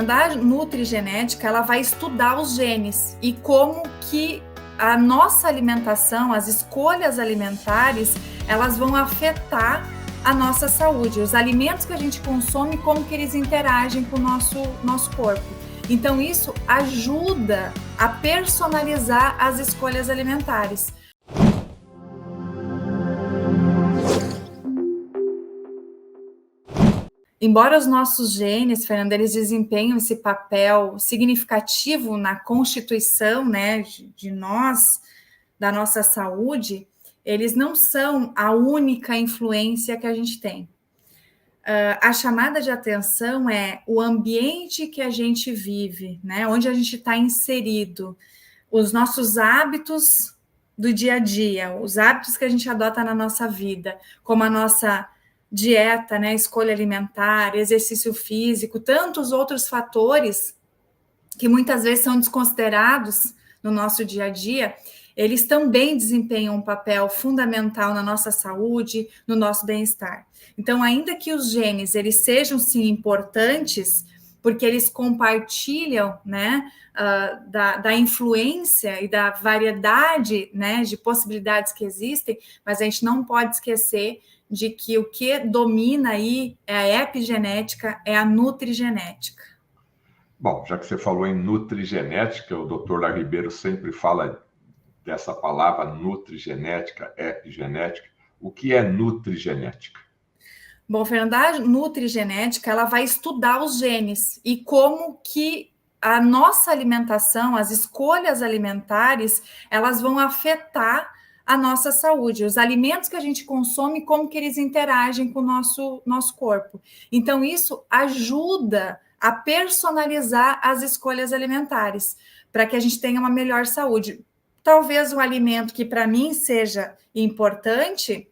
Da nutrigenética, ela vai estudar os genes e como que a nossa alimentação, as escolhas alimentares, elas vão afetar a nossa saúde. Os alimentos que a gente consome, como que eles interagem com o nosso corpo. Então, isso ajuda a personalizar as escolhas alimentares. Embora os nossos genes, Fernanda, eles desempenham esse papel significativo na constituição, né, de nós, da nossa saúde, eles não são a única influência que a gente tem. A chamada de atenção é o ambiente que a gente vive, né, onde a gente está inserido, os nossos hábitos do dia a dia, os hábitos que a gente adota na nossa vida, como a nossa dieta, né, escolha alimentar, exercício físico, tantos outros fatores que muitas vezes são desconsiderados no nosso dia a dia, eles também desempenham um papel fundamental na nossa saúde, no nosso bem-estar. Então, ainda que os genes eles sejam sim importantes, porque eles compartilham, né, da influência e da variedade, né, de possibilidades que existem, mas a gente não pode esquecer de que o que domina aí é a epigenética, é a nutrigenética. Bom, já que você falou em nutrigenética, o Dr. Lá Ribeiro sempre fala dessa palavra nutrigenética, epigenética. O que é nutrigenética? Bom, Fernanda, a nutrigenética, ela vai estudar os genes e como que a nossa alimentação, as escolhas alimentares, elas vão afetar a nossa saúde, os alimentos que a gente consome, como que eles interagem com o nosso corpo. Então, isso ajuda a personalizar as escolhas alimentares, para que a gente tenha uma melhor saúde. Talvez um alimento que para mim seja importante,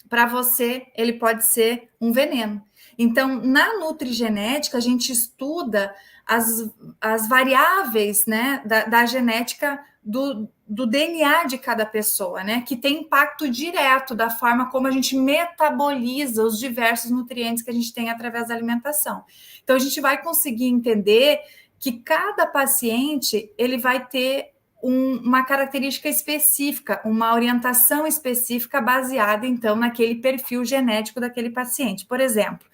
para você, ele pode ser um veneno. Então, na nutrigenética, a gente estuda as variáveis, né, da genética do DNA de cada pessoa, né, que tem impacto direto da forma como a gente metaboliza os diversos nutrientes que a gente tem através da alimentação. Então, a gente vai conseguir entender que cada paciente, ele vai ter uma característica específica, uma orientação específica baseada, então, naquele perfil genético daquele paciente. Por exemplo,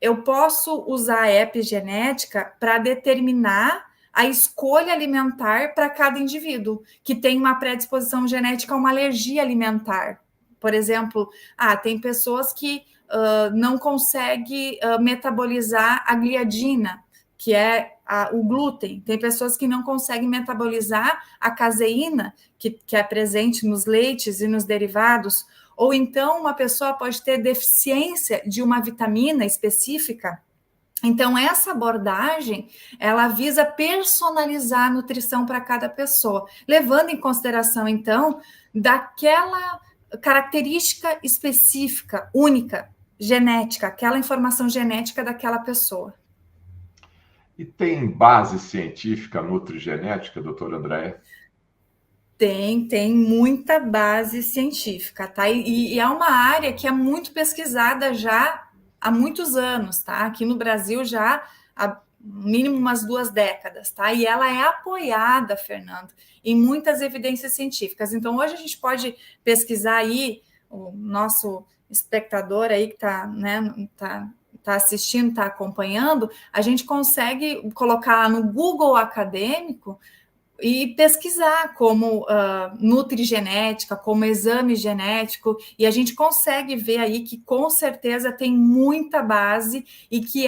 eu posso usar a epigenética para determinar a escolha alimentar para cada indivíduo que tem uma predisposição genética a uma alergia alimentar. Por exemplo, tem pessoas que não conseguem metabolizar a gliadina, que é o glúten. Tem pessoas que não conseguem metabolizar a caseína, que é presente nos leites e nos derivados. Ou então uma pessoa pode ter deficiência de uma vitamina específica. Então, essa abordagem, ela visa personalizar a nutrição para cada pessoa, levando em consideração, então, daquela característica específica, única, genética, aquela informação genética daquela pessoa. E tem base científica nutrigenética, doutora Andréia? Tem muita base científica, tá? E é uma área que é muito pesquisada já há muitos anos, tá? Aqui no Brasil já há mínimo umas 2 décadas, tá? E ela é apoiada, Fernando, em muitas evidências científicas. Então, hoje a gente pode pesquisar aí, o nosso espectador aí que está, né, tá assistindo, está acompanhando, a gente consegue colocar no Google acadêmico e pesquisar como nutrigenética, como exame genético, e a gente consegue ver aí que com certeza tem muita base e que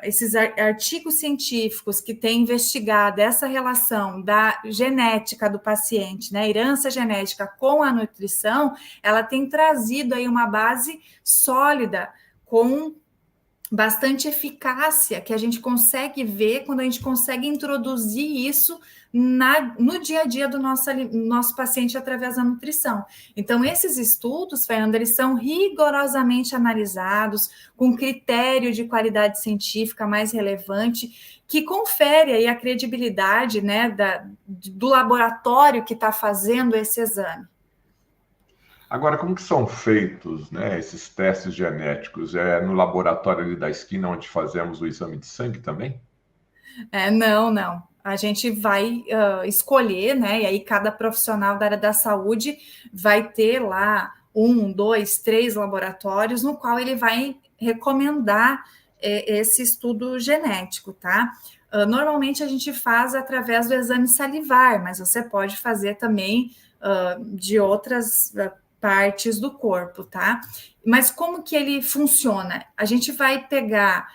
esses artigos científicos que têm investigado essa relação da genética do paciente, né, herança genética com a nutrição, ela tem trazido aí uma base sólida com bastante eficácia que a gente consegue ver quando a gente consegue introduzir isso no dia a dia do nosso paciente através da nutrição. Então, esses estudos, Fernanda, eles são rigorosamente analisados, com critério de qualidade científica mais relevante, que confere aí a credibilidade, né, do laboratório que está fazendo esse exame. Agora, como que são feitos, né, esses testes genéticos? É no laboratório ali da esquina onde fazemos o exame de sangue também? Não, não. A gente vai escolher, né? E aí cada profissional da área da saúde vai ter lá 1, 2, 3 laboratórios no qual ele vai recomendar esse estudo genético, tá? Normalmente a gente faz através do exame salivar, mas você pode fazer também de outras partes do corpo, tá? Mas como que ele funciona? A gente vai pegar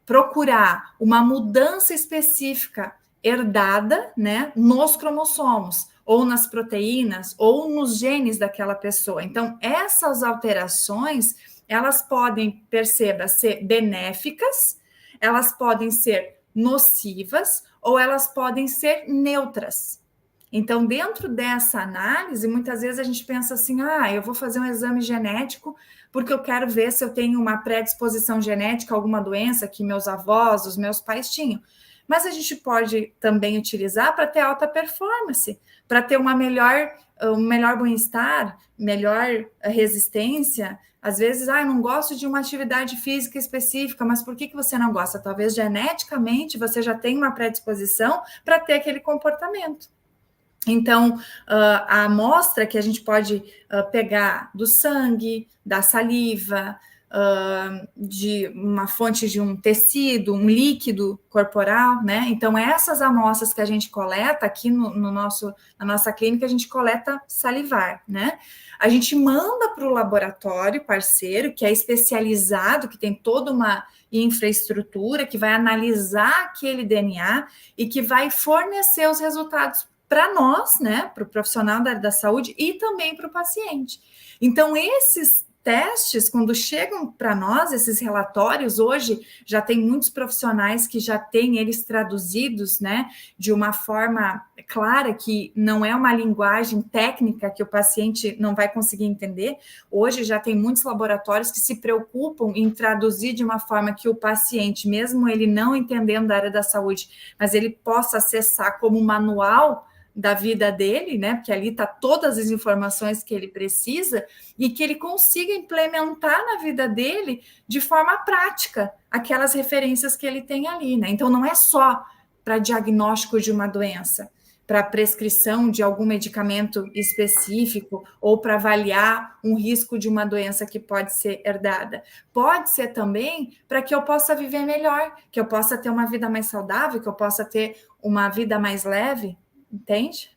procurar uma mudança específica herdada, né, nos cromossomos, ou nas proteínas, ou nos genes daquela pessoa. Então, essas alterações, elas podem, perceba, ser benéficas, elas podem ser nocivas, ou elas podem ser neutras. Então, dentro dessa análise, muitas vezes a gente pensa assim: eu vou fazer um exame genético porque eu quero ver se eu tenho uma predisposição genética a alguma doença que meus avós, os meus pais tinham. Mas a gente pode também utilizar para ter alta performance, para ter um melhor bem-estar, melhor resistência. Às vezes, eu não gosto de uma atividade física específica, mas por que você não gosta? Talvez geneticamente você já tenha uma predisposição para ter aquele comportamento. Então, a amostra que a gente pode pegar do sangue, da saliva, de uma fonte de um tecido, um líquido corporal, né? Então, essas amostras que a gente coleta aqui na nossa clínica, a gente coleta salivar, né? A gente manda para o laboratório parceiro, que é especializado, que tem toda uma infraestrutura, que vai analisar aquele DNA e que vai fornecer os resultados para nós, né, para o profissional da área da saúde e também para o paciente. Então, esses testes, quando chegam para nós, esses relatórios, hoje já tem muitos profissionais que já têm eles traduzidos, né, de uma forma clara, que não é uma linguagem técnica que o paciente não vai conseguir entender. Hoje já tem muitos laboratórios que se preocupam em traduzir de uma forma que o paciente, mesmo ele não entendendo da área da saúde, mas ele possa acessar como manual da vida dele, né? Porque ali está todas as informações que ele precisa e que ele consiga implementar na vida dele de forma prática aquelas referências que ele tem ali, né? Então não é só para diagnóstico de uma doença, para prescrição de algum medicamento específico ou para avaliar um risco de uma doença que pode ser herdada. Pode ser também para que eu possa viver melhor, que eu possa ter uma vida mais saudável, que eu possa ter uma vida mais leve. Entende?